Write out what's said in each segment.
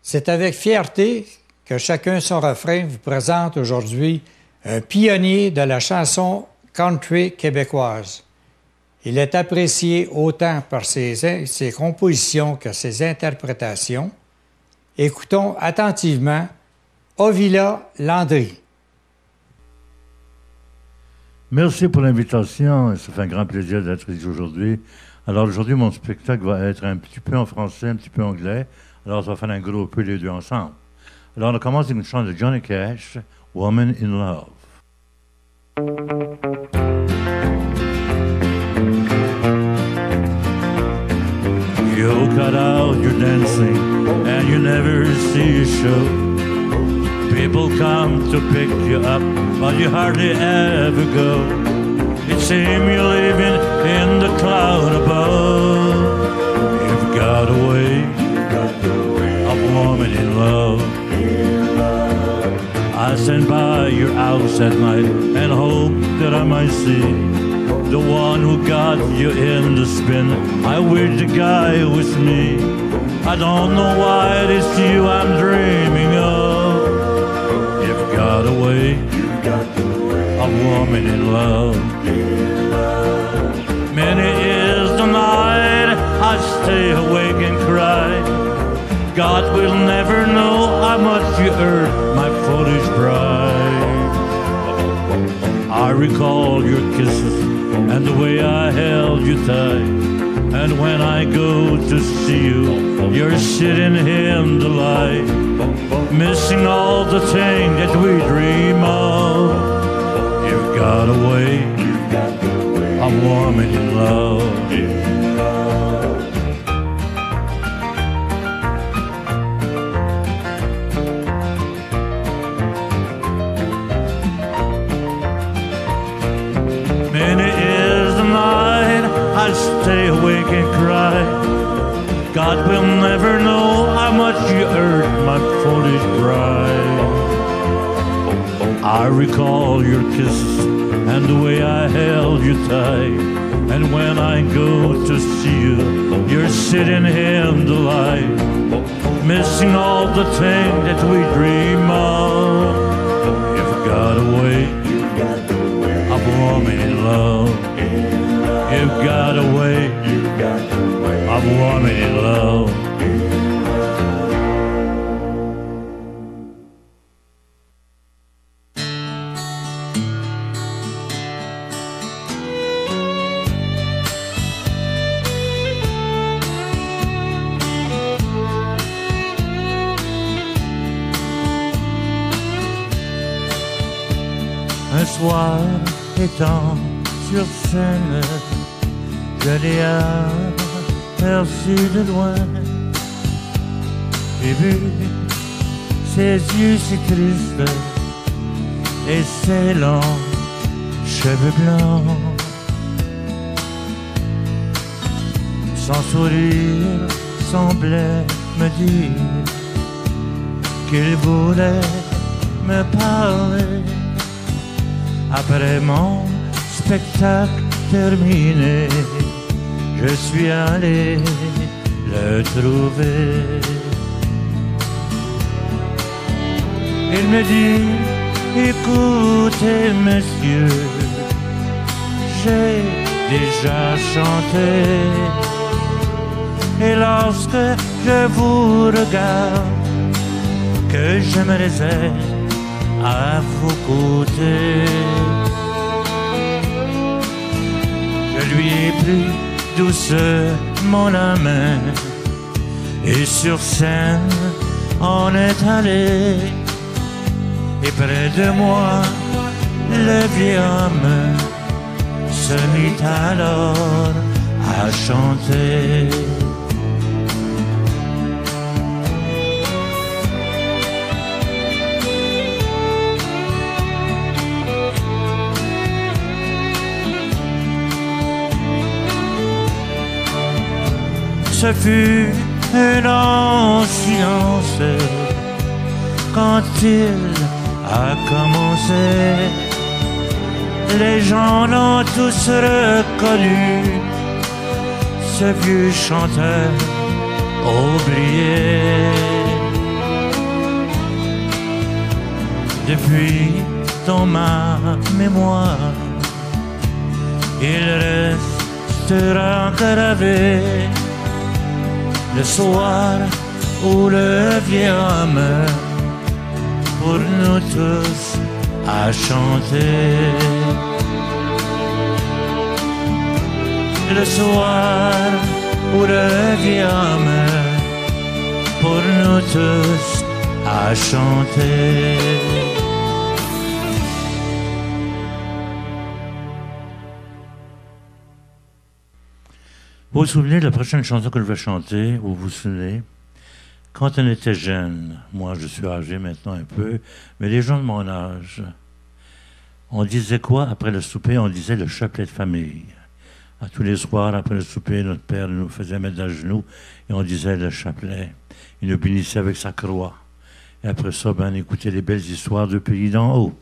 C'est avec fierté que Chacun son refrain vous présente aujourd'hui un pionnier de la chanson country québécoise. Il est apprécié autant par ses compositions que ses interprétations. Écoutons attentivement Ovila Landry. Merci pour l'invitation. Ça fait un grand plaisir d'être ici aujourd'hui. Alors aujourd'hui, mon spectacle va être un petit peu en français, un petit peu en anglais. Alors ça va faire un gros peu les deux ensemble. Alors on commence avec une chanson de Johnny Cash, Woman in Love. You cut out your dancing and you never see a show. People come to pick you up, but you hardly ever go. It seems you're living in the cloud above. You've got a way of woman in love. I stand by your house at night and hope that I might see the one who got you in the spin. I wish the guy was me. I don't know why it's you I'm dreaming of. You've got a way of woman in love. Many is the night I stay awake and cry. God will never know how much you hurt my foolish bride. I recall your kisses and the way I held you tight. And when I go to see you, you're sitting in the light, missing all the things that we dream of. You've got a way of woman in love. Many is the night I stay awake and cry. God will never know how much you hurt my foolish bride. I recall your kisses and the way I held you tight. And when I go to see you, you're sitting in the light, missing all the things that we dream of. You've got a way of woman in love. You've got a way of woman in love. Un soir étant sur scène, je l'ai aperçu de loin. J'ai vu ses yeux si tristes et ses longs cheveux blancs. Son sourire semblait me dire qu'il voulait me parler. Après mon spectacle terminé, je suis allé le trouver. Il me dit, écoutez monsieur, j'ai déjà chanté. Et lorsque je vous regarde, que je me réserve à vos côtés, je lui ai pris doucement la main et sur scène on est allé. Et près de moi le vieil homme se mit alors à chanter. Ce fut un long silence quand il a commencé. Les gens l'ont tous reconnu, ce vieux chanteur oublié. depuis dans ma mémoire, il restera gravé le soir où le vieillard meurt pour nous tous à chanter. Le soir où le vieillard meurt pour nous tous à chanter. Vous vous souvenez de la prochaine chanson que je vais chanter, vous vous souvenez? Quand on était jeune, moi je suis âgé maintenant un peu, mais les gens de mon âge, on disait quoi après le souper? On disait le chapelet de famille. À tous les soirs, après le souper, notre père nous faisait mettre à genoux et on disait le chapelet. Il nous bénissait avec sa croix. Et après ça, on écoutait les belles histoires de pays d'en haut.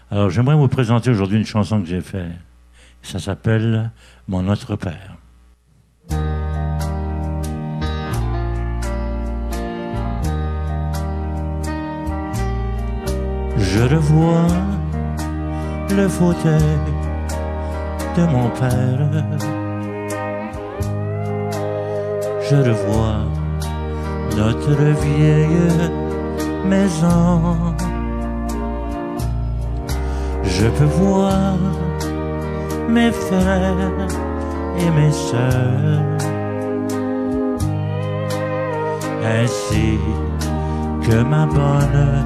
Alors j'aimerais vous présenter aujourd'hui une chanson que j'ai faite. Ça s'appelle « Mon Notre Père ». Je revois le fauteuil de mon père. Je revois notre vieille maison. Je peux voir mes frères et mes sœurs, ainsi que ma bonne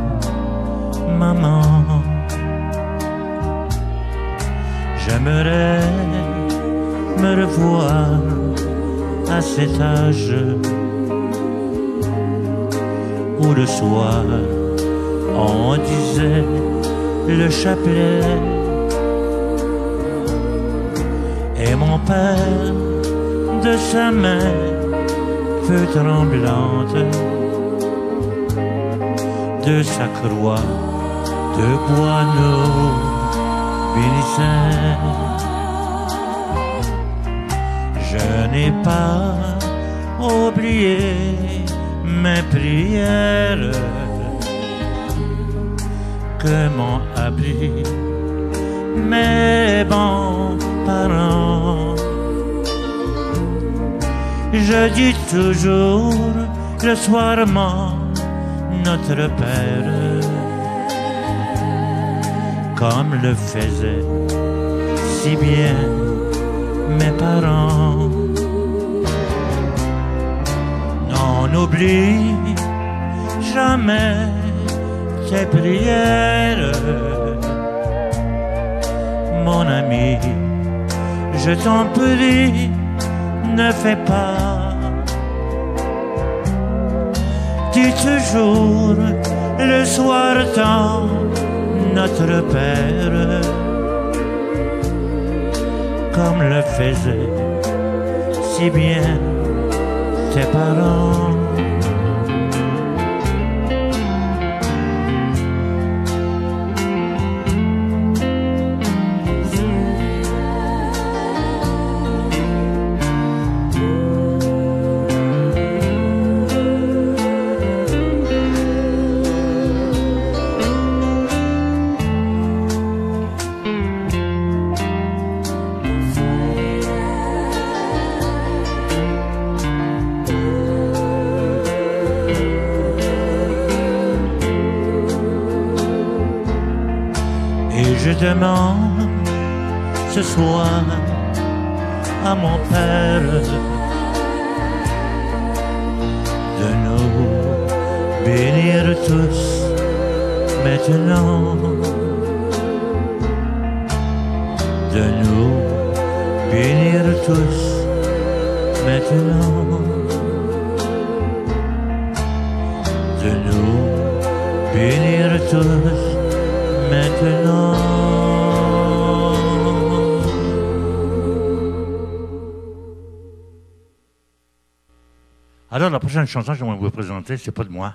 maman. J'aimerais me revoir à cet âge où le soir on disait le chapelet et mon père de sa main peu tremblante de sa croix de bois nous bénissait. Je n'ai pas oublié mes prières que m'ont appris mes bons parents. Je dis toujours le soir Notre Père, comme le faisaient si bien mes parents. Non, n'oublie jamais tes prières, mon ami, je t'en prie, ne fais pas. Dis toujours le soir tant Notre Père, comme le faisaient si bien tes parents. Je demande ce soir à mon Père de nous bénir tous maintenant, de nous bénir tous maintenant, de nous bénir tous maintenant. Alors, la prochaine chanson que je vais vous présenter, c'est pas de moi.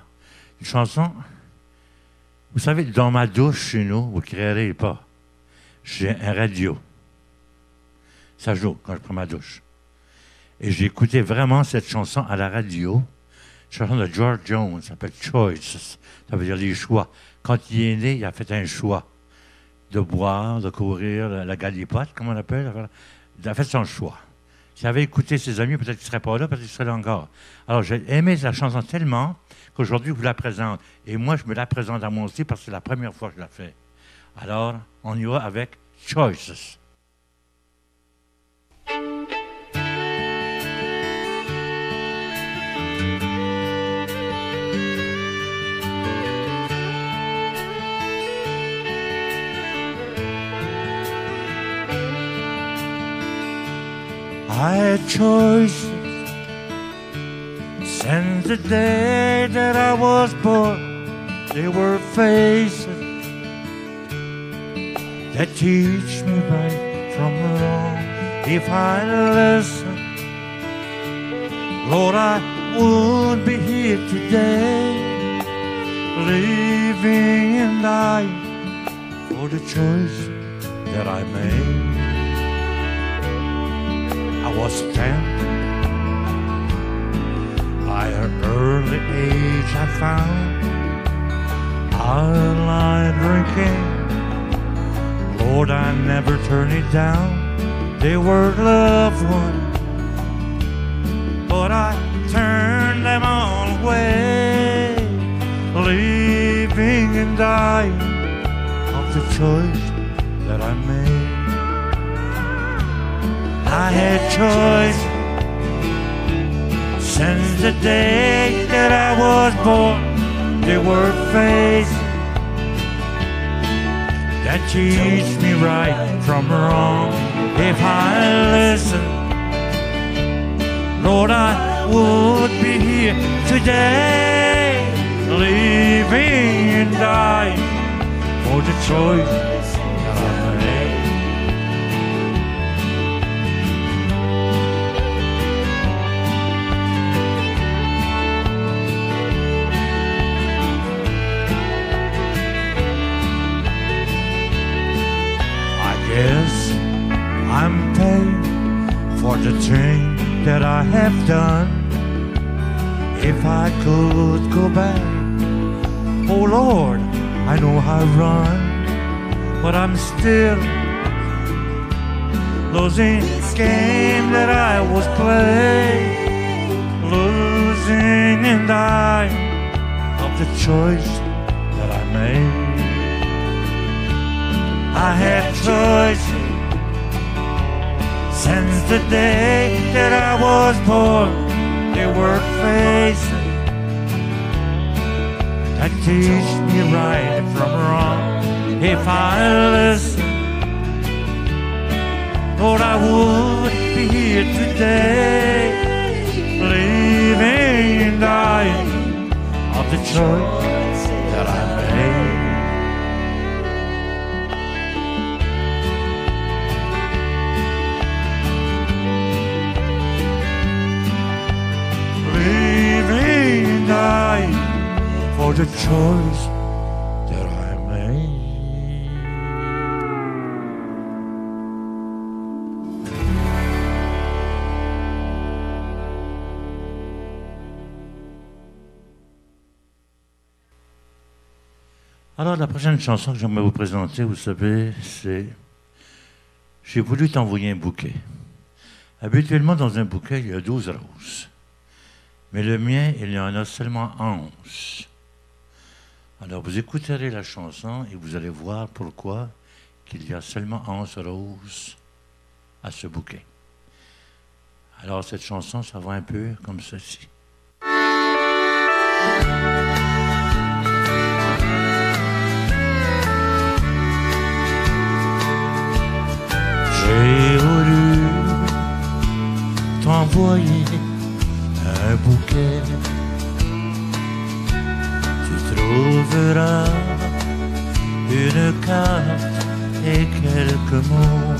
Une chanson, vous savez, dans ma douche chez nous, vous ne créerez pas. J'ai un radio. Ça joue quand je prends ma douche. Et j'ai écouté vraiment cette chanson à la radio. chanson de George Jones, ça s'appelle Choices. Ça veut dire les choix. Quand il est né, il a fait un choix de boire, de courir, la galipote, comme on l'appelle. Il a fait son choix. S'il avait écouté ses amis, peut-être qu'il ne serait pas là, peut-être qu'il serait là encore. Alors, j'ai aimé la chanson tellement qu'aujourd'hui, je vous la présente. Et moi, je me la présente à moi aussi parce que c'est la première fois que je la fais. Alors, on y va avec Choices. I had choices since the day that I was born. They were faces that teach me right from wrong. If I listen, Lord, I would be here today, living and dying for the choice that I made. I was tempted by an early age. I found I lied drinking. Lord, I never turned it down. They were loved ones, but I turned them all away, living and dying of the choice that I made. I had choice since the day that I was born. There were faces that teach me right from wrong. If I listen, Lord, I would be here today, living and dying for the choice that I made. Yes, I'm paying for the thing that I have done. If I could go back, oh Lord, I know I run, but I'm still losing this game that I was playing, losing and dying of the choice that I made. I had choices since the day that I was born. There were faces that teach me right from wrong. If I listen, Lord, I would be here today, living and dying of the choice that I made. For the choice that I made. Alors, la prochaine chanson que j'aimerais vous présenter, vous savez, c'est « J'ai voulu t'envoyer un bouquet ». Habituellement, dans un bouquet, il y a 12 roses. Mais le mien, il y en a seulement 11. Alors, vous écouterez la chanson et vous allez voir pourquoi qu'il y a seulement 11 roses à ce bouquet. Alors, cette chanson, ça va un peu comme ceci. J'ai voulu t'envoyer un bouquet. Tu trouveras une carte et quelques mots.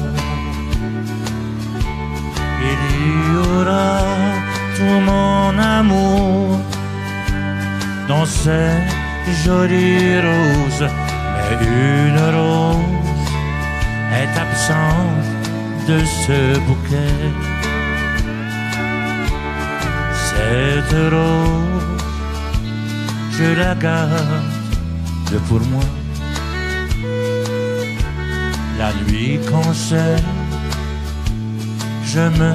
Il y aura tout mon amour dans ces jolies roses. Mais une rose est absente de ce bouquet. Cette rose je la garde pour moi. La nuit quand seul, je me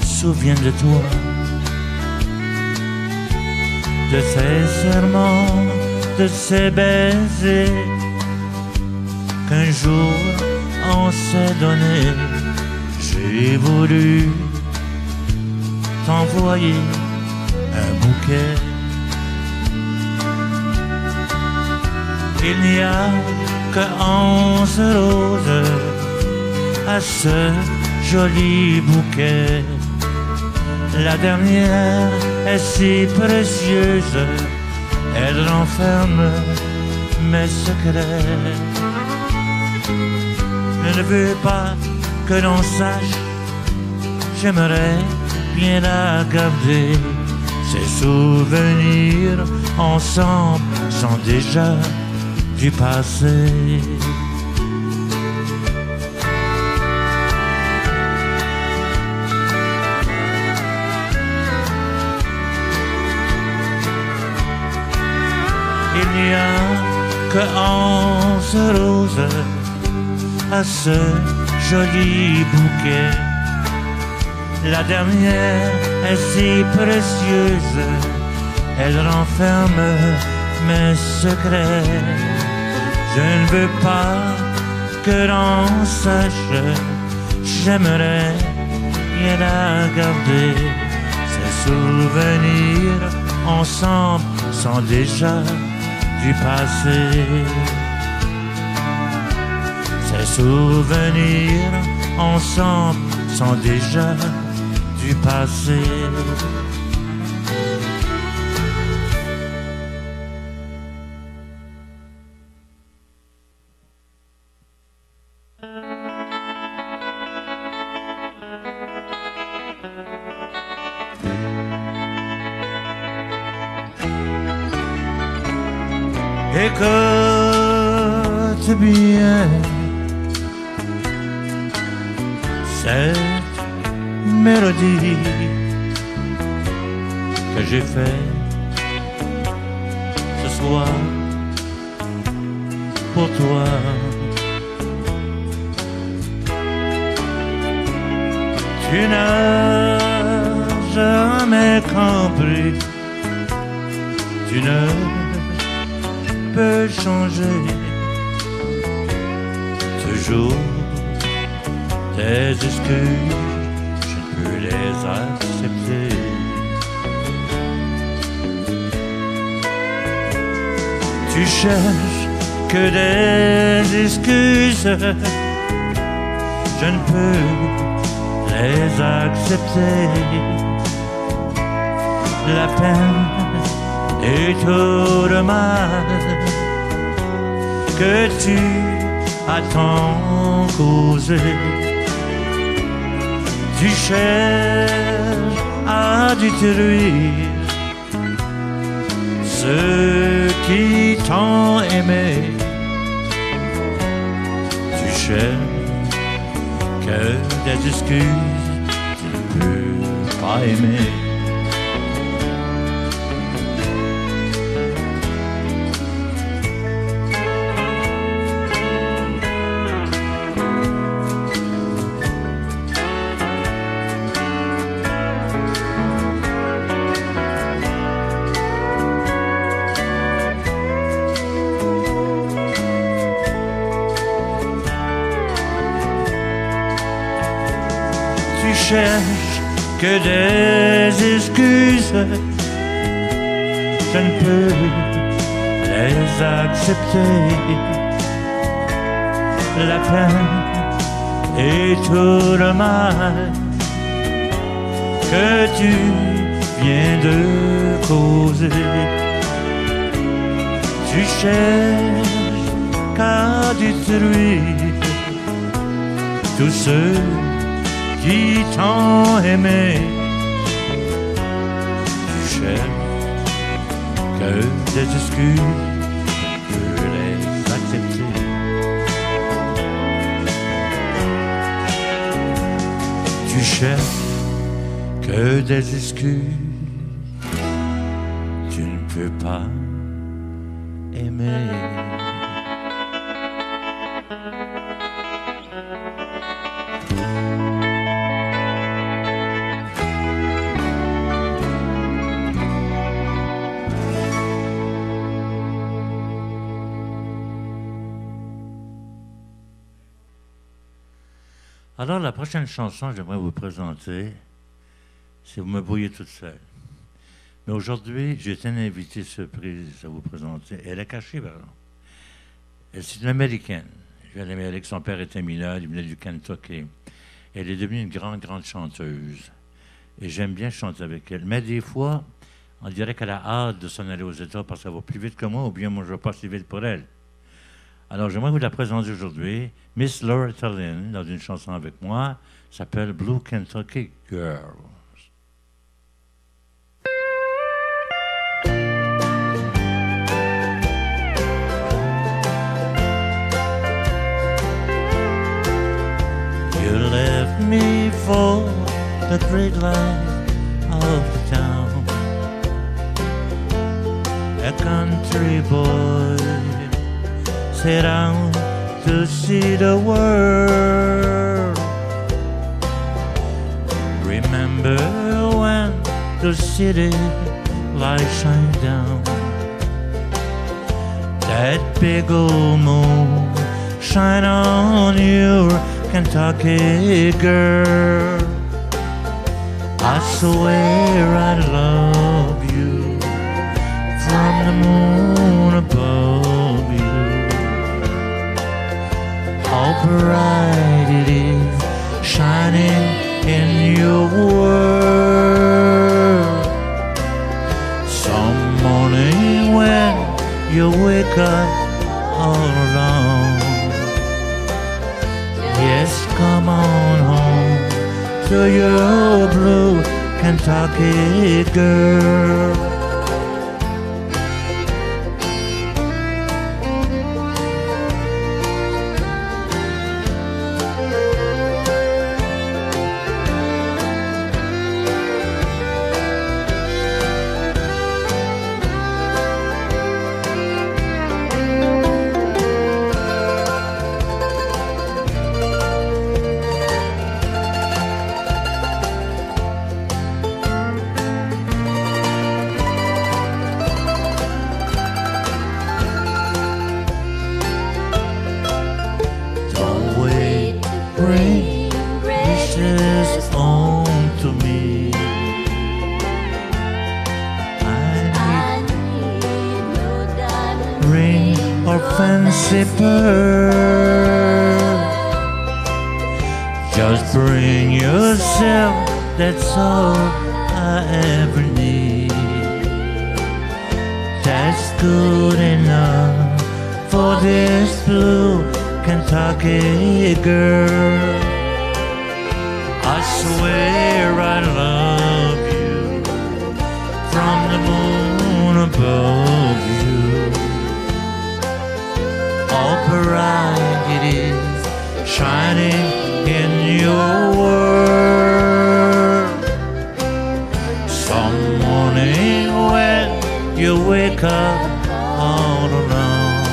souviens de toi, de ces serments, de ces baisers qu'un jour on s'est donné. J'ai voulu t'envoyer un bouquet. Il n'y a que 11 roses à ce joli bouquet. La dernière est si précieuse, elle renferme mes secrets. Je ne veux pas que l'on sache, j'aimerais bien la garder. Ces souvenirs ensemble sont déjà du passé. Il n'y a que 11 roses à ce joli bouquet. La dernière est si précieuse, elle renferme mes secrets. Je ne veux pas que l'on sache, j'aimerais bien la garder. Ces souvenirs ensemble sont déjà du passé. Ces souvenirs ensemble sont déjà du passé. Écoute bien cette mélodie que j'ai faite ce soir pour toi. Tu n'as jamais compris, tu ne peux changer. Toujours tes excuses, je peux les accepter. Tu cherches que des excuses, je ne peux les accepter. La peine et tout le mal que tu as tant causé, tu cherches à détruire ceux qui t'ont aimé. Tu cherches que des excuses, tu ne peux pas aimer. Tu cherches que des excuses, je ne peux les accepter. La peine et tout le mal que tu viens de causer, tu cherches qu'à détruire tous ceux qui t'ont aimé. Tu cherches que des excuses, je peux les accepter. Tu cherches que des excuses, tu ne ne peut pas aimer. Alors, la prochaine chanson que j'aimerais vous présenter, c'est « Vous me brouillez toute seule ». Mais aujourd'hui, j'ai une invitée surprise à vous présenter. Elle est cachée, pardon. C'est une Américaine. Je viens d'Amérique. Son père était mineur, il venait du Kentucky. Elle est devenue une grande, grande chanteuse. Et j'aime bien chanter avec elle. Mais des fois, on dirait qu'elle a hâte de s'en aller aux États parce qu'elle va plus vite que moi, ou bien moi, je ne vais pas si vite pour elle. Alors, j'aimerais vous la présenter aujourd'hui. Miss Loretta Lynn, dans une chanson avec moi, s'appelle Blue Kentucky Girl. You left me for the great life of the town, a country boy set out to see the world. Remember when the city lights shine down, that big old moon shine on your Kentucky girl. I swear I love you from the moon above you. How bright it is shining in your world. Some morning when you wake up all alone, yes, come on home to your blue Kentucky girl. Just bring yourself, that's all I ever need. That's good enough for this blue Kentucky girl. I swear I love you from the moon above you. All bright it is shining in your world. Some morning when you wake up all alone,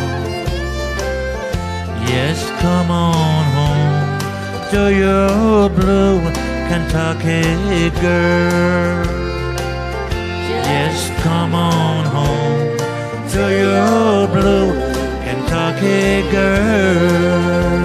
yes, come on home to your blue Kentucky girl. Yes, come on home to your blue Kentucky girl.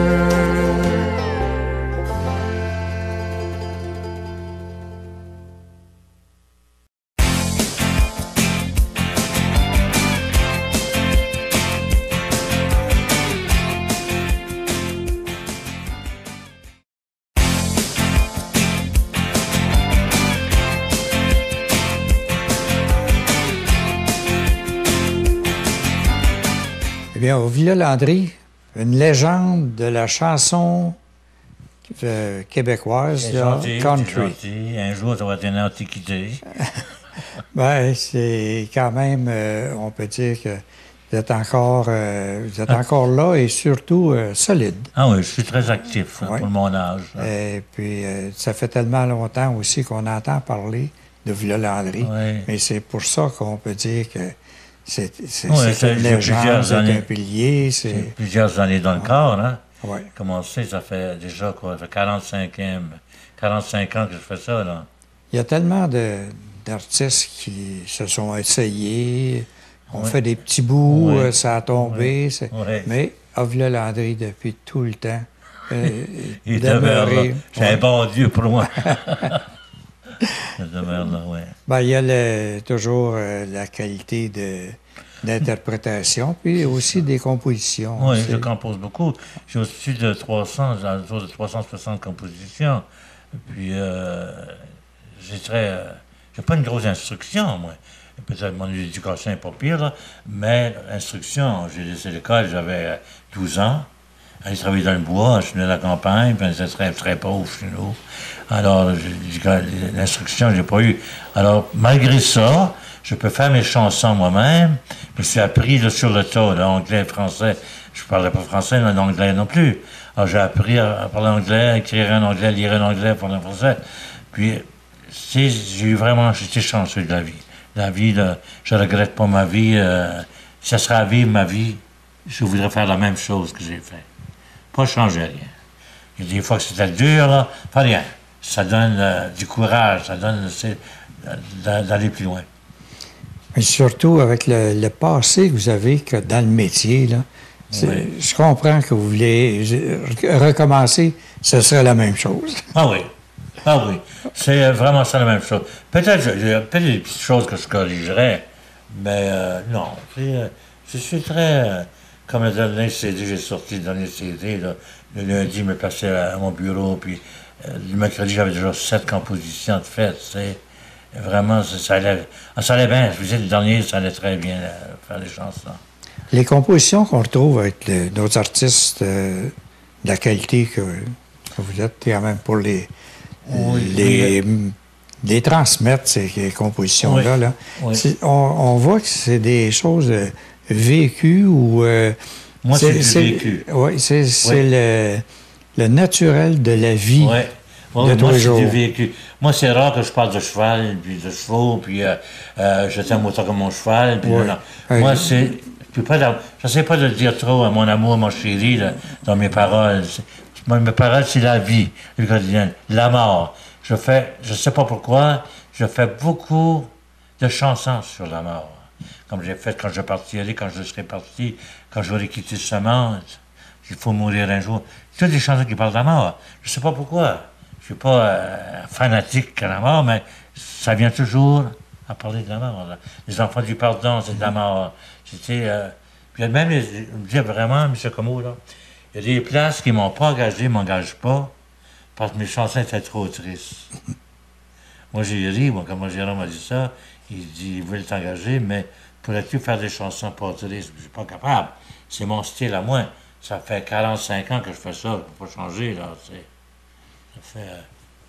Eh bien, Ovilia Landry, une légende de la chanson québécoise, country. Un jour, ça va être une antiquité. Ben, c'est quand même, on peut dire que vous êtes encore là et surtout solide. Ah oui, je suis très actif pour mon âge. Et puis, ça fait tellement longtemps aussi qu'on entend parler de Villa-Landry. Oui. Mais c'est pour ça qu'on peut dire que c'est Oui, une légende, c'est un pilier. J'ai plusieurs années dans le corps, hein. Oui. Commencé, ça fait déjà quoi, ça fait 45 ans que je fais ça, là. Il y a tellement d'artistes qui se sont essayés, ont Oui. fait des petits bouts, Oui. ça a tombé. Oui. Mais Avila Landry, depuis tout le temps, Il demeure là. demeuré. C'est un bon Dieu pour moi. Il demeure là, oui. Ben, il y a toujours la qualité d'interprétation, puis aussi des compositions. Oui, je compose beaucoup. J'ai au-dessus de 300, j'ai autour de 360 compositions. Puis, j'ai pas une grosse instruction, moi. Peut-être mon éducation n'est pas pire, là, mais l'instruction, j'ai laissé l'école, j'avais 12 ans. J'ai travaillé dans le bois, je venais de la campagne, puis c'était très, très pauvre chez nous. Alors, l'instruction, je n'ai pas eu. Alors, malgré ça, je peux faire mes chansons moi-même. Je me suis appris là, sur le tas, l'anglais, français. Je ne parlais pas français, mais l'anglais non plus. Alors, j'ai appris à parler anglais, à écrire en anglais, à lire en anglais, à parler en français. Puis, j'étais chanceux de la vie. La vie, là, je ne regrette pas ma vie. Si ça serait à vivre ma vie, je voudrais faire la même chose que j'ai fait. Pas changer rien. Il y a des fois que c'était dur, là, pas rien. Ça donne du courage, ça donne d'aller plus loin. Mais surtout avec le passé que vous avez que dans le métier, là, Oui. je comprends que vous voulez recommencer, ce serait la même chose. Ah oui. Ah oui. C'est vraiment ça la même chose. Peut-être il y a peut-être des petites choses que je corrigerais, mais non. Je suis très. Comme le dernier CD, j'ai sorti le dernier CD. Là, le lundi, je me passais à mon bureau, puis le mercredi, j'avais déjà 7 compositions de fête. Vraiment, ça allait bien. Je vous dis, le dernier, ça allait très bien faire les chansons. Les compositions qu'on retrouve avec nos artistes de la qualité que vous êtes, quand même pour les transmettre, ces compositions-là. Oui. Là. Oui. On voit que c'est des choses vécues ou... Moi, c'est du vécu. Oui, c'est le naturel de la vie de tous les jours. Moi, c'est du vécu. Moi, c'est rare que je parle de cheval, puis de chevaux, puis je t'aime autant que mon cheval. Puis non. Moi, c'est... Je ne sais pas de le dire trop à mon amour, mon chéri, là, dans mes paroles. Mes paroles, c'est la vie, le quotidien, la mort. Je ne sais pas pourquoi, je fais beaucoup de chansons sur la mort. Comme j'ai fait quand je partirai, quand je serai parti, quand j'aurai quitté ce monde, il faut mourir un jour. Toutes des chansons qui parlent de la mort. Je ne sais pas pourquoi. Je ne suis pas fanatique à la mort, mais ça vient toujours à parler de la mort. Là. Les enfants du pardon, c'est de la mort. Puis même, je me dis vraiment, M. Comeau, là, il y a des places qui ne m'ont pas engagé, ne m'engagent pas, parce que mes chansons étaient trop tristes. Moi, j'ai ri, quand moi, Jérôme m'a dit ça, il dit, il voulait t'engager, mais pourrais-tu faire des chansons pas tristes? Je ne suis pas capable. C'est mon style à moi. Ça fait 45 ans que je fais ça, je ne peux pas changer, là, ça fait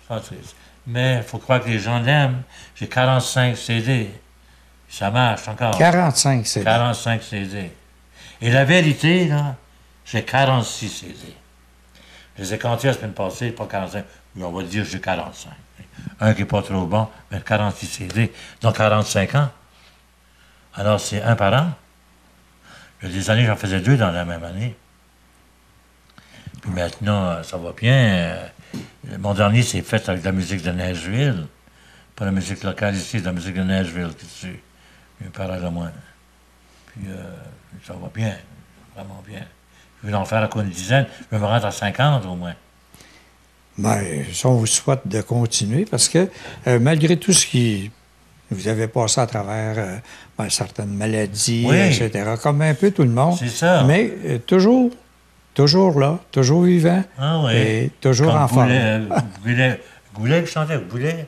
pas triste. Mais il faut croire que les gens l'aiment. J'ai 45 CD. Ça marche encore. 45 CD. 45 CD. Et la vérité, là, j'ai 46 CD. Je les ai comptés la semaine passée, pas 45, mais on va dire que j'ai 45. Un qui n'est pas trop bon, mais 46 CD. Donc 45 ans. Alors c'est un par an. Il y a des années, j'en faisais 2 dans la même année. Puis maintenant, ça va bien. Mon dernier, c'est fait avec de la musique de Nashville. Pas la musique locale ici, de la musique de Nashville qui dessus. Une parole à moi. Puis ça va bien, vraiment bien. Je vais en faire encore une dizaine. Je vais me rendre à 50 au moins. Bien, ça, on vous souhaite de continuer parce que malgré tout ce qui... Vous avez passé à travers certaines maladies, oui. etc., comme un peu tout le monde. C'est ça. Mais toujours là, toujours vivant oui. Et toujours comme en forme. Goulet qui chantait, Goulet,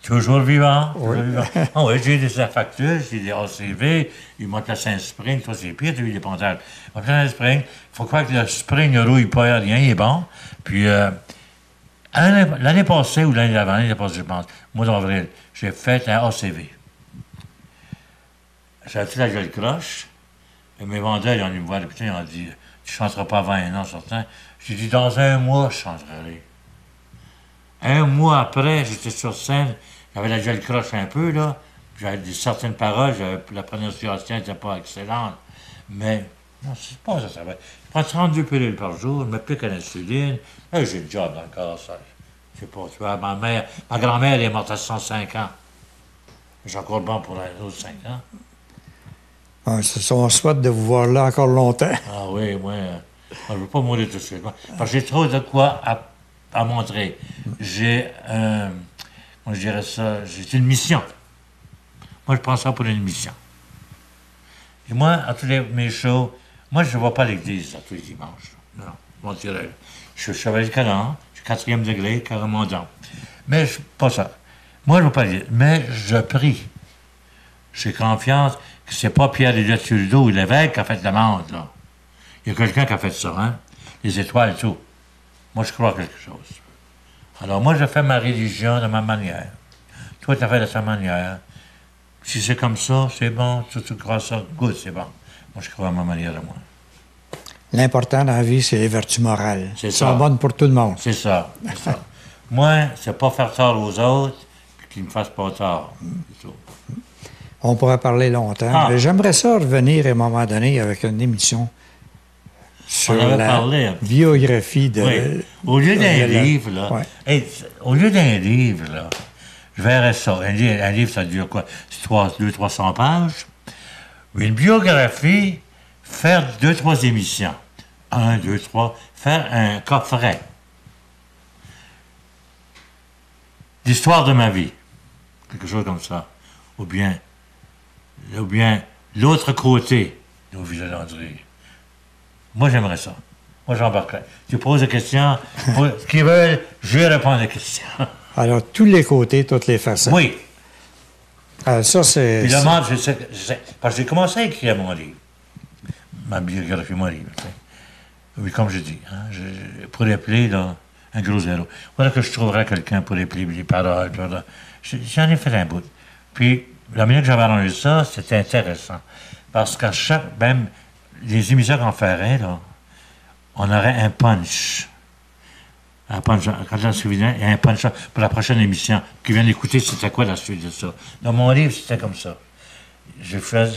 toujours vivant. Oui. Toujours vivant. Ah oui, j'ai des factures, j'ai des ACV, il monte la Saint-Spring, toi c'est pire, tu as eu des pontages. Il monte la Saint-Spring, il faut croire que le Spring ne rouille pas, rien, il est bon. Puis l'année passée ou l'année d'avant, l'année passée, je pense, mois d'avril, j'ai fait un ACV. J'ai fait la gueule croche, et mes vendeurs, ils ont venu me voir, putain, ils ont dit, tu ne chanteras pas avant un an, certain. J'ai dit, dans un mois, je chanterai. Un mois après, j'étais sur scène, J'avais la gueule croche un peu, là. J'avais certaines paroles, la prononciation n'était pas excellente. Mais, non, c'est pas ça, ça va. Je prends 32 pilules par jour, je m'applique à l'insuline. J'ai le job dans le corps, ça. Je sais pas, tu vois, ma grand-mère, elle est morte à 105 ans. J'ai encore le bon pour les autres 5 ans. On souhaite de vous voir là encore longtemps. Ah oui, moi, je ne veux pas mourir tout de suite. Parce que j'ai trop de quoi à montrer. J'ai, comment je dirais ça, j'ai une mission. Moi, je prends ça pour une mission. Et moi, à tous mes shows, moi, je ne vais pas à l'église tous les dimanches. Non, je suis chevalier canon, je suis 4e degré, carré montant. Mais pas ça. Moi, je ne vais pas à l'église, mais je prie. J'ai confiance que c'est pas Pierre-Éliott Trudeau ou l'évêque qui a fait la demande, là. Il y a quelqu'un qui a fait ça, hein? Les étoiles et tout. Moi, je crois à quelque chose. Alors, moi, je fais ma religion de ma manière. Toi, tu as fait de ta manière. Si c'est comme ça, c'est bon. Si tu crois ça, good, c'est bon. Moi, je crois à ma manière de moi. L'important dans la vie, c'est les vertus morales. C'est ça. Elles sont bonnes pour tout le monde. C'est ça, c'est ça. Moi, c'est pas faire tort aux autres, puis qu'ils me fassent pas tort. C'est tout. On pourrait parler longtemps. Mais j'aimerais ça revenir à un moment donné avec une émission sur la biographie de... Oui. Au lieu d'un livre, là, au lieu d'un livre, là, je verrais ça. Un livre, ça dure quoi? 200-300 pages. Une biographie, faire 2-3 émissions. 1, 2, 3. Faire un coffret. L'histoire de ma vie. Quelque chose comme ça. Ou bien l'autre côté de Ville-Landry. Moi, j'aimerais ça. Moi, j'embarquerais. Tu poses des questions. Ce qu'ils veulent, je vais répondre aux questions. Alors, tous les côtés, toutes les facettes. Oui. Alors, ça, c'est... Puis le monde, je sais, parce que j'ai commencé à écrire mon livre. Ma biographie, mon livre. Tu sais. Oui, comme je dis, hein, pour épeler, là, un gros zéro. Voilà que je trouverais quelqu'un pour épeler les paroles. J'en ai fait un bout. Puis, la minute que j'avais arrangé ça, c'était intéressant. Parce qu'à chaque, même les émissions qu'on ferait, là, on aurait un punch. Un punch, quand j'en suis venu, il y a un punch pour la prochaine émission. Qui vient d'écouter, c'était quoi la suite de ça. Dans mon livre, c'était comme ça.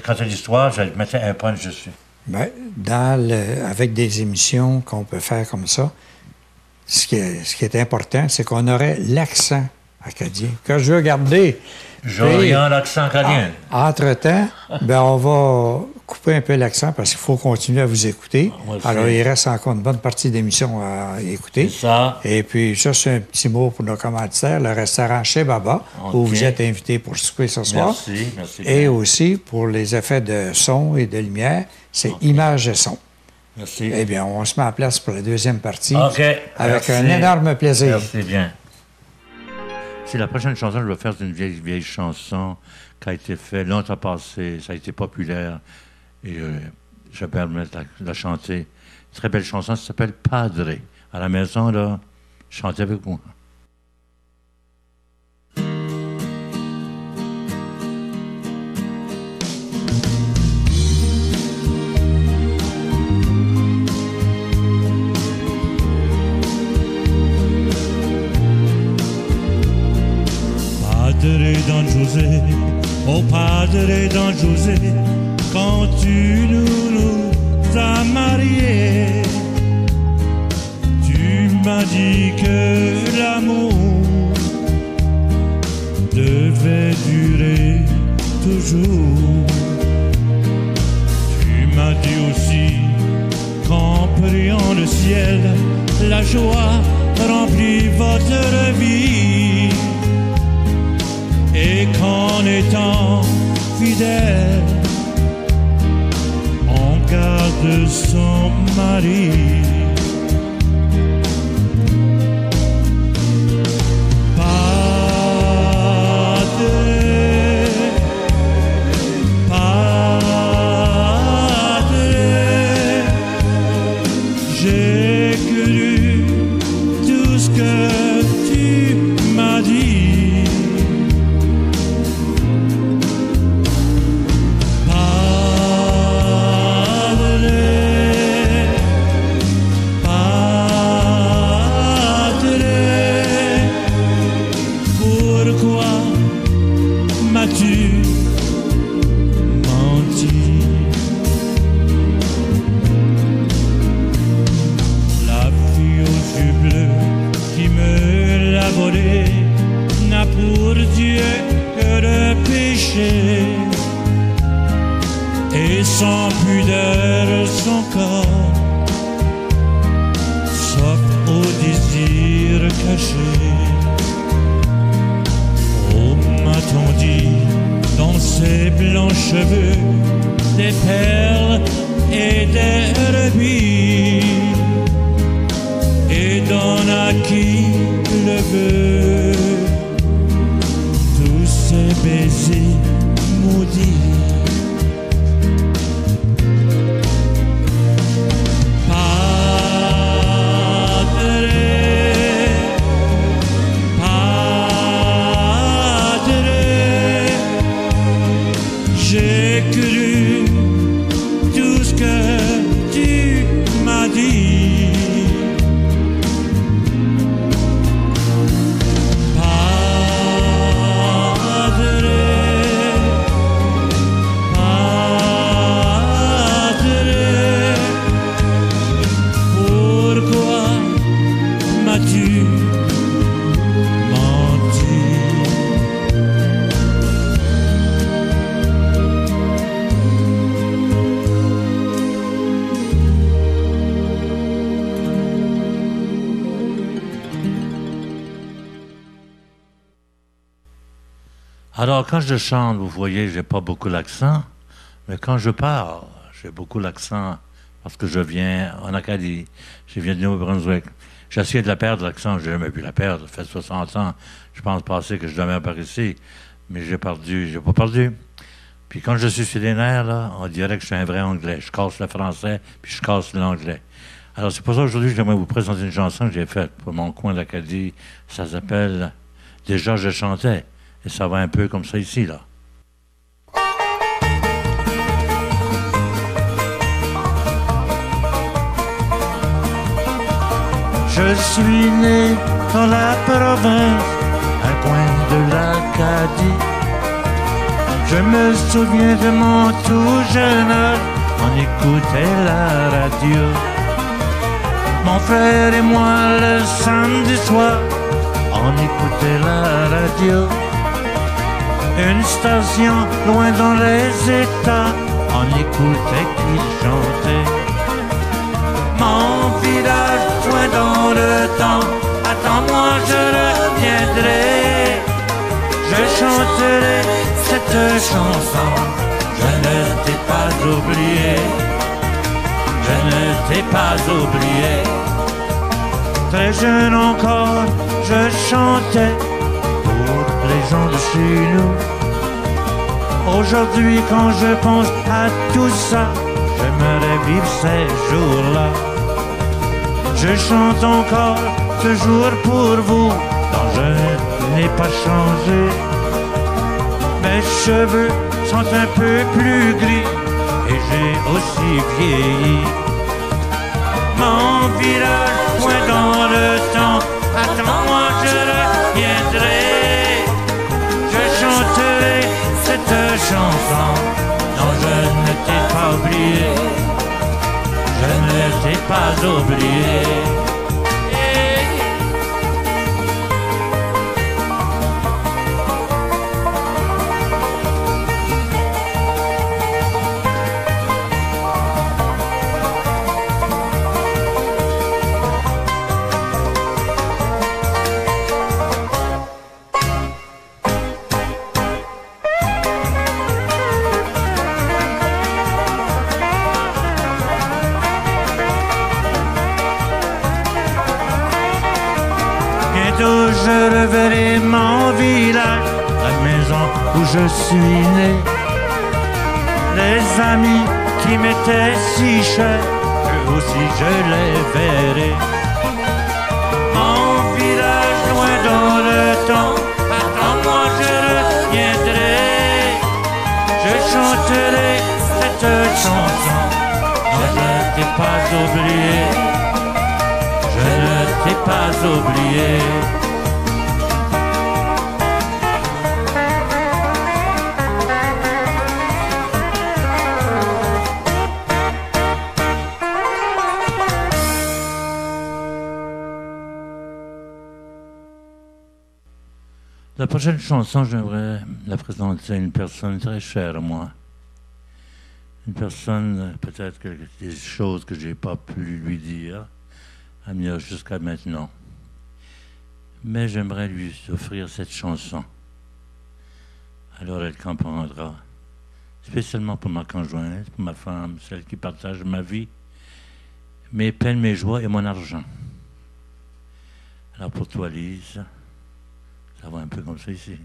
Quand il y a l'histoire, je mettais un punch dessus. Bien, avec des émissions qu'on peut faire comme ça, ce qui est important, c'est qu'on aurait l'accent acadien. Que je veux garder. J'aurais l'accent acadien. Entre-temps, ben, on va couper un peu l'accent parce qu'il faut continuer à vous écouter. Alors, il reste encore une bonne partie d'émission à écouter. C'est ça. Et puis, ça, c'est un petit mot pour nos commanditaires, le restaurant Chez Baba, où vous êtes invités pour souper ce soir. Merci. Et aussi, pour les effets de son et de lumière, c'est image et son. Merci. Eh bien, on se met en place pour la deuxième partie. Avec un énorme plaisir. Merci bien. C'est la prochaine chanson, je vais faire une vieille chanson qui a été faite longtemps passé, ça a été populaire. Et je vais permettre de la chanter. Très belle chanson, ça s'appelle Padre. À la maison, là, chantez avec moi. Padre Don José, oh Padre Don José, quand tu nous as mariés, tu m'as dit que l'amour devait durer toujours. Tu m'as dit aussi qu'en priant le ciel, la joie remplit votre vie. Et qu'en étant fidèle, on garde son mari. J'ai cru tout ce que tu m'as dit. et sans pudeur son corps s'offre au désir caché. Oh, m'a-t-on dit dans ses blancs cheveux des perles et des rubis, et donne à qui le veut tous ces baisers maudits. J'ai cru tout ce que tu m'as dit. Padre, Padre, pourquoi m'as-tu menti? Alors, quand je chante, vous voyez, j'ai pas beaucoup l'accent, mais quand je parle, j'ai beaucoup l'accent parce que je viens en Acadie, je viens du Nouveau-Brunswick. J'ai essayé de la perdre, l'accent, j'ai jamais pu la perdre, ça fait 60 ans, je pense passer que je demeure par ici, mais j'ai pas perdu. Puis quand je suis sur les nerfs, là, on dirait que je suis un vrai anglais. Je casse le français, puis je casse l'anglais. Alors, c'est pour ça qu'aujourd'hui, j'aimerais vous présenter une chanson que j'ai faite pour mon coin d'Acadie. Ça s'appelle « Déjà, je chantais ». Et ça va un peu comme ça ici, là. Je suis né dans la province, un coin de l'Acadie. Je me souviens de mon tout jeune âge, on écoutait la radio. Mon frère et moi, le samedi soir, on écoutait la radio. Une station loin dans les États, on écoutait qu'il chantait. Mon village loin dans le temps, attends-moi, je reviendrai. Je chanterai cette chanson, je ne t'ai pas oublié. Je ne t'ai pas oublié. Très jeune encore, je chantais pour les gens de chez nous. Aujourd'hui, quand je pense à tout ça, j'aimerais vivre ces jours-là. Je chante encore toujours pour vous, dont je n'ai pas changé. Mes cheveux sont un peu plus gris et j'ai aussi vieilli. Mon village loin dans le temps, attends-moi, je reviendrai. Je chanterai cette chanson, non, je ne t'ai pas oublié. Je ne t'ai pas oublié. Je reverrai mon village, la maison où je suis né. Les amis qui m'étaient si chers, eux aussi je les verrai. Mon village loin dans le temps, attends-moi, je reviendrai. Je chanterai cette chanson, non, je ne t'ai pas oublié. Je ne t'ai pas oublié. La prochaine chanson, j'aimerais la présenter à une personne très chère à moi. Une personne, peut-être que des choses que j'ai pas pu lui dire, à venir jusqu'à maintenant. Mais j'aimerais lui offrir cette chanson. Alors elle comprendra. Spécialement pour ma conjointe, pour ma femme, celle qui partage ma vie, mes peines, mes joies et mon argent. Alors pour toi, Lise, ça va un peu comme ça ici.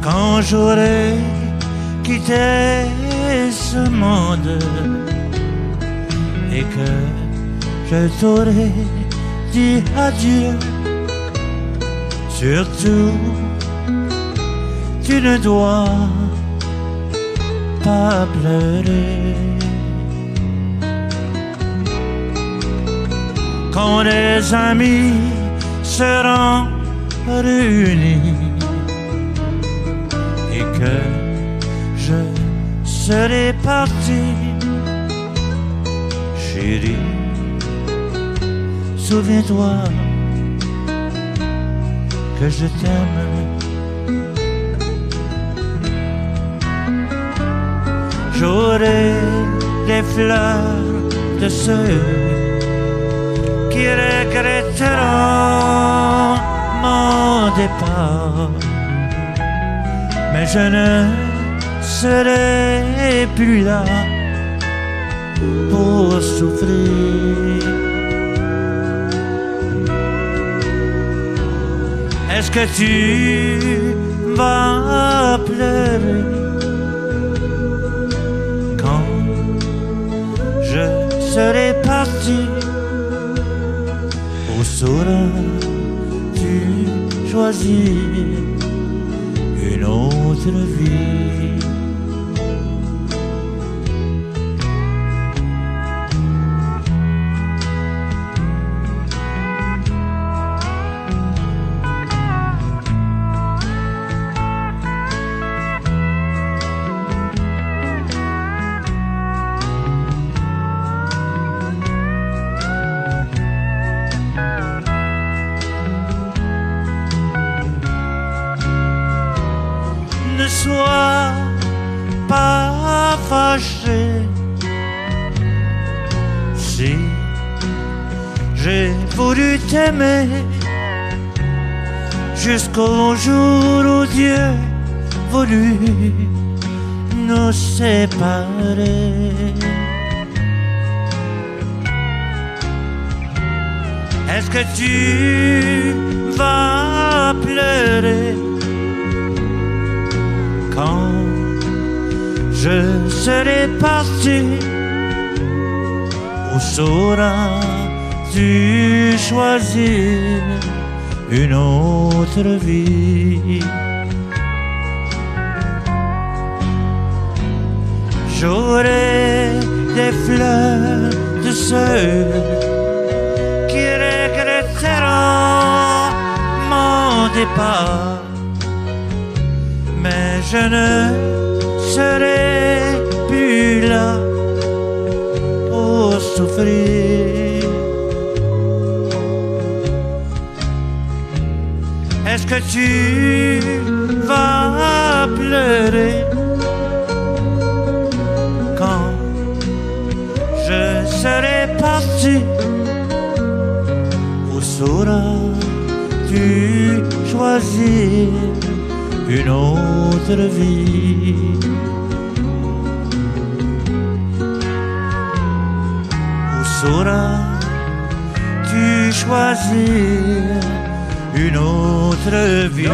Quand j'aurai quitté ce monde et que je t'aurai dit adieu, surtout tu ne dois pas pleurer. Quand les amis seront réunis et que je serai parti, chérie, souviens-toi que je t'aime. J'aurai des fleurs de ceux qui regretteront mon départ, mais je ne serai plus là pour souffrir. Est-ce que tu vas pleurer quand je serai parti? Ou sauras-tu choisir une autre vie? Ne sois pas fâché si j'ai voulu t'aimer jusqu'au jour où Dieu voulut nous séparer. Est-ce que tu vas pleurer quand je serai parti? Ou sauras-tu choisir une autre vie? J'aurai des fleurs de ceux qui regretteront mon départ, mais je ne serai plus là pour souffrir. Est-ce que tu vas pleurer quand je serai parti? Ou sauras-tu choisir une autre vie? Ou sauras-tu choisir une autre vie?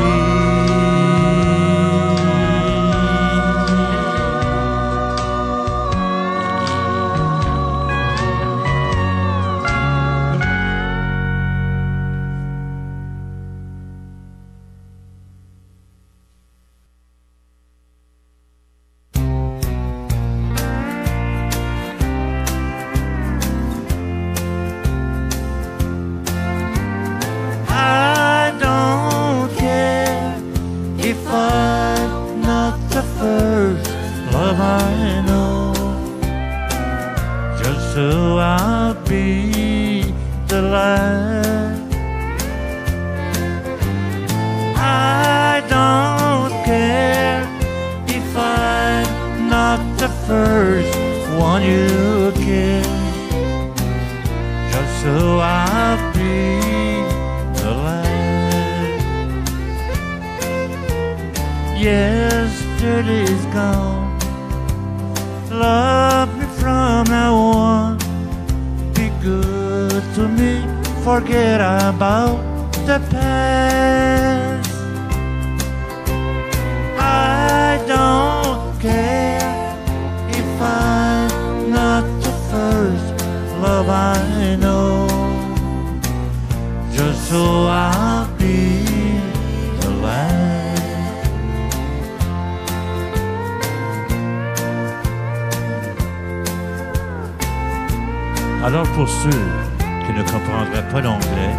be the last. I don't care if I'm not the first one you kiss, just so I'll be the last. Yesterday's gone, love me from now on. Be good to me, forget about the past. I don't care if I'm not the first love I know, just so I'll be the last. Alors pour ceux qui ne comprendraient pas l'anglais,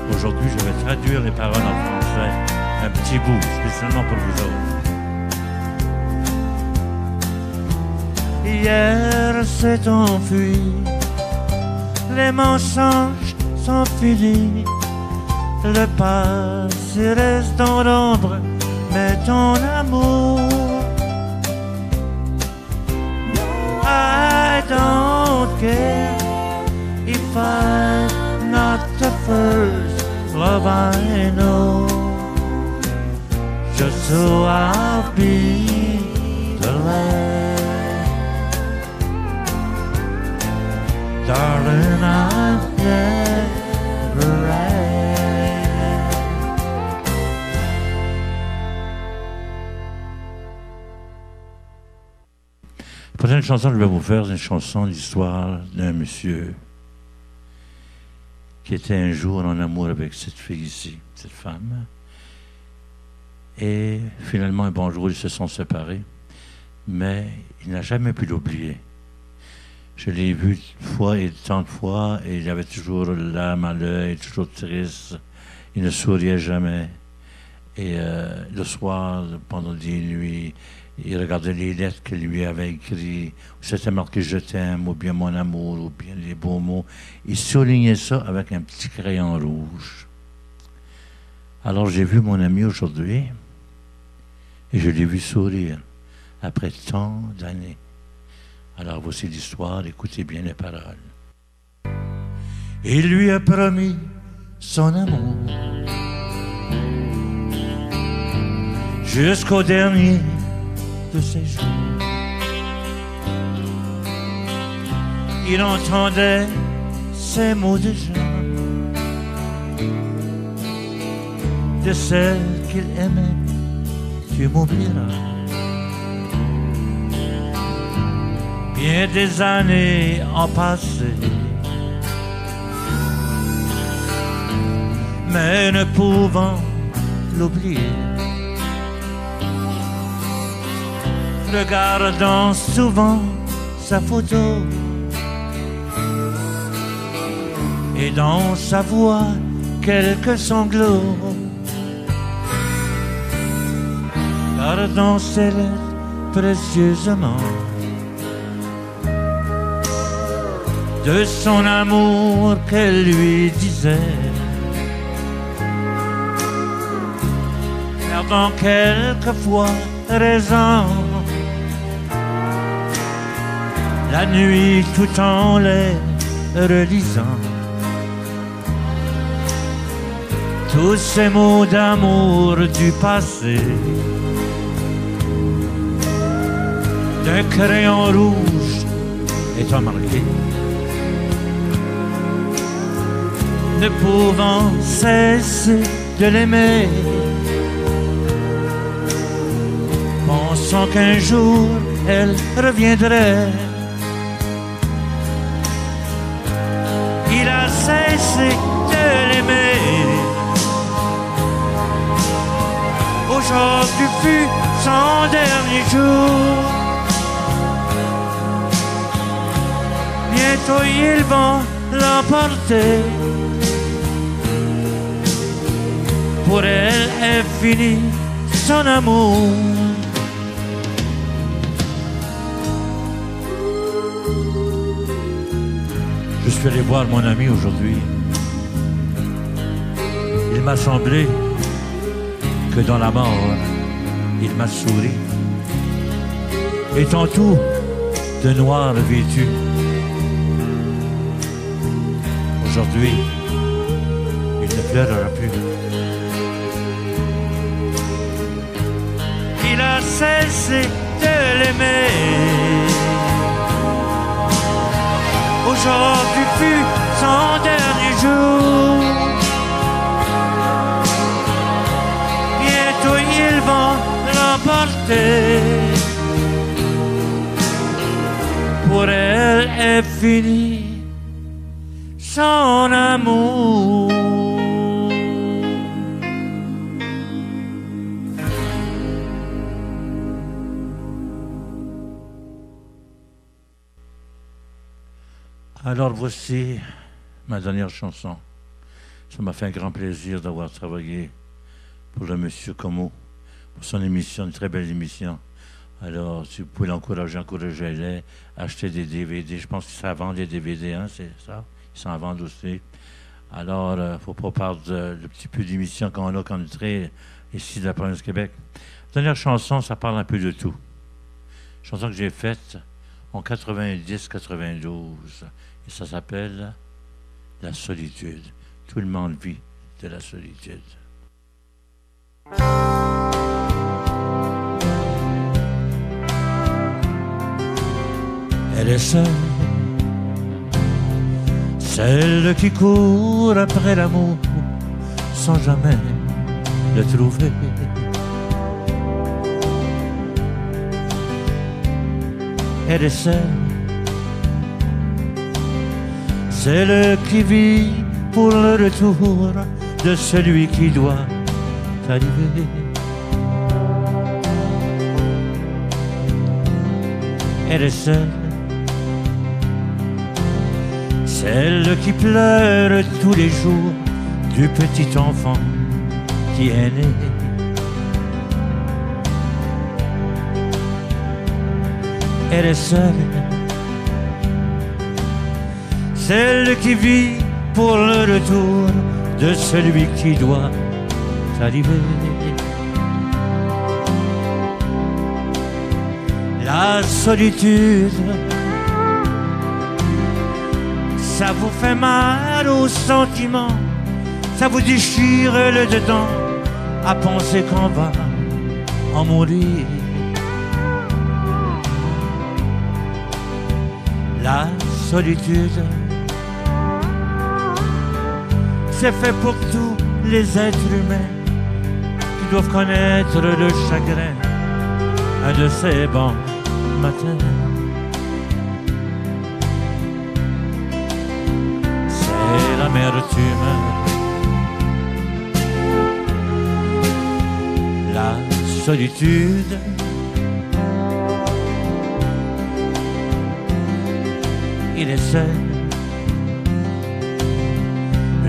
aujourd'hui je vais traduire les paroles en français, un petit bout, spécialement pour vous autres. Hier s'est enfui, les mensonges sont finis, le passé reste dans l'ombre, mais ton amour, I don't care if I'm not the first love I know, just so I'll be the last. Darling, I've never asked. La prochaine chanson que je vais vous faire, c'est une chanson, l'histoire d'un monsieur qui était un jour en amour avec cette fille ici, cette femme. Et finalement, un bon jour, ils se sont séparés. Mais il n'a jamais pu l'oublier. Je l'ai vu fois et tant de fois, et il avait toujours l'âme à l'œil, toujours triste. Il ne souriait jamais. Et le soir, pendant des nuits, il regardait les lettres qu'il lui avait écrites, où c'était marqué « Je t'aime » ou bien « Mon amour » ou bien les beaux mots. Il soulignait ça avec un petit crayon rouge. Alors j'ai vu mon ami aujourd'hui et je l'ai vu sourire après tant d'années. Alors voici l'histoire, écoutez bien les paroles. Il lui a promis son amour jusqu'au dernier de ses jours. Il entendait ces mots déjà de celle qu'il aimait, tu m'oublieras. Bien des années ont passé, mais ne pouvant l'oublier, regardant souvent sa photo et dans sa voix quelques sanglots, gardant ses lettres précieusement de son amour qu'elle lui disait, perdant quelquefois raison la nuit tout en les relisant. Tous ces mots d'amour du passé, d'un crayon rouge étant marqué, ne pouvant cesser de l'aimer, pensant qu'un jour elle reviendrait. Il a cessé de l'aimer. Aujourd'hui fut son dernier jour. Bientôt ils vont l'emporter. Pour elle est fini son amour. Je suis allé voir mon ami aujourd'hui. Il m'a semblé que dans la mort, il m'a souri. Étant tout de noir vêtu, aujourd'hui, il ne pleurera plus. Il a cessé de l'aimer. Aujourd'hui fut son dernier jour. Bientôt ils vont l'emporter. Pour elle est fini son amour. Alors voici ma dernière chanson. Ça m'a fait un grand plaisir d'avoir travaillé pour le Monsieur Como, pour son émission, une très belle émission. Alors, si vous pouvez l'encourager, encouragez-les, acheter des DVD. Je pense que ça vend des DVD, hein, c'est ça? Ils s'en vendent aussi. Alors, il ne faut pas perdre le petit peu d'émission qu'on a entré ici de la province du Québec. La dernière chanson, ça parle un peu de tout. Chanson que j'ai faite en 90-92. Et ça s'appelle La solitude. Tout le monde vit de la solitude. Elle est seule, celle qui court après l'amour sans jamais le trouver. Elle est seule, celle qui vit pour le retour de celui qui doit arriver. Elle est seule, celle qui pleure tous les jours du petit enfant qui est né. Elle est seule, celle qui vit pour le retour de celui qui doit arriver. La solitude, ça vous fait mal aux sentiments, ça vous déchire le dedans à penser qu'on va en mourir. La solitude, c'est fait pour tous les êtres humains qui doivent connaître le chagrin de ces bons matins. C'est l'amertume, la solitude. Il est seul,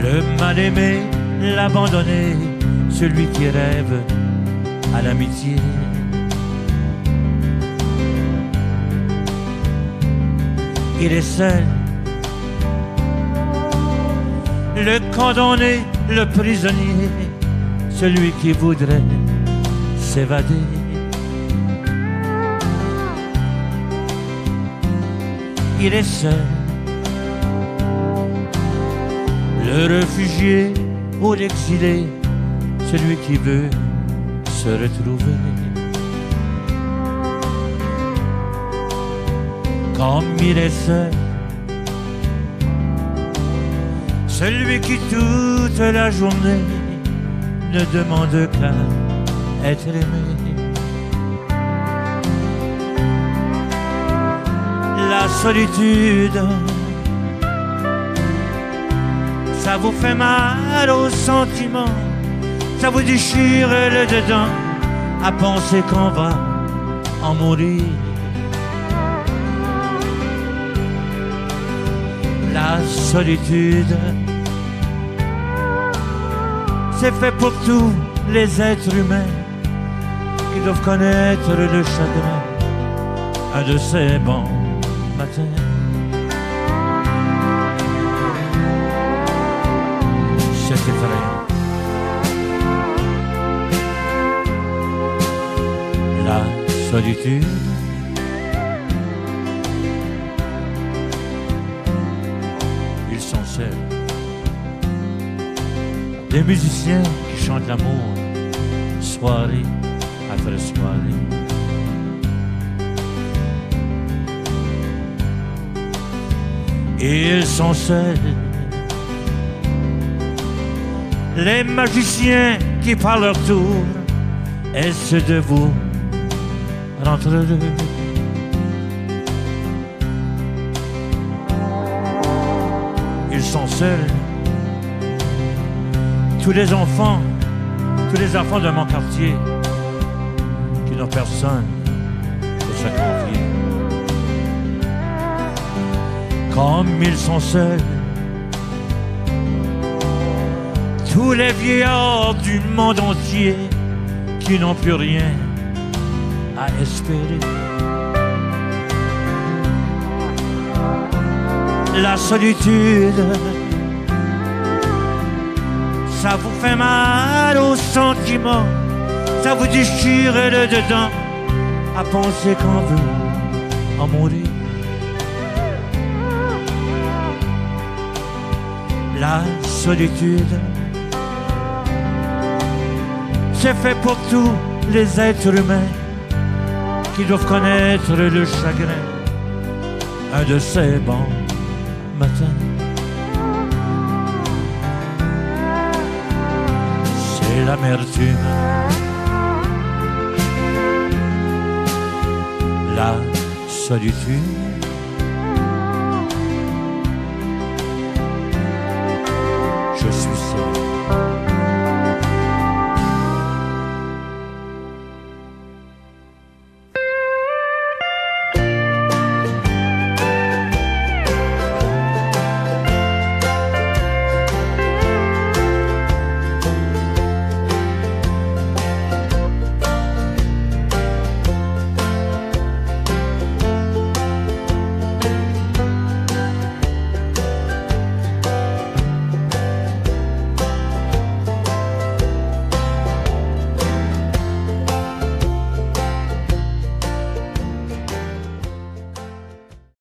le mal-aimé, l'abandonné, celui qui rêve à l'amitié. Il est seul, le condamné, le prisonnier, celui qui voudrait s'évader. Il est seul, le réfugié ou l'exilé, celui qui veut se retrouver. Comme il est seul, celui qui toute la journée ne demande qu'à être aimé. La solitude, ça vous fait mal aux sentiments, ça vous déchire le dedans à penser qu'on va en mourir. La solitude, c'est fait pour tous les êtres humains qui doivent connaître le chagrin de ces bons matins. c'est effrayant. La solitude. Ils sont seuls. Des musiciens qui chantent l'amour, soirée après soirée. Ils sont seuls. Les magiciens qui par leur tour essaient de vous rendre heureux. Ils sont seuls. Tous les enfants de mon quartier qui n'ont personne pour se confier. Comme ils sont seuls, tous les vieillards du monde entier qui n'ont plus rien à espérer. La solitude, ça vous fait mal aux sentiments, ça vous déchire le dedans à penser qu'on veut en mourir. La solitude, c'est fait pour tous les êtres humains qui doivent connaître le chagrin un de ces bons matins. C'est l'amertume, la solitude.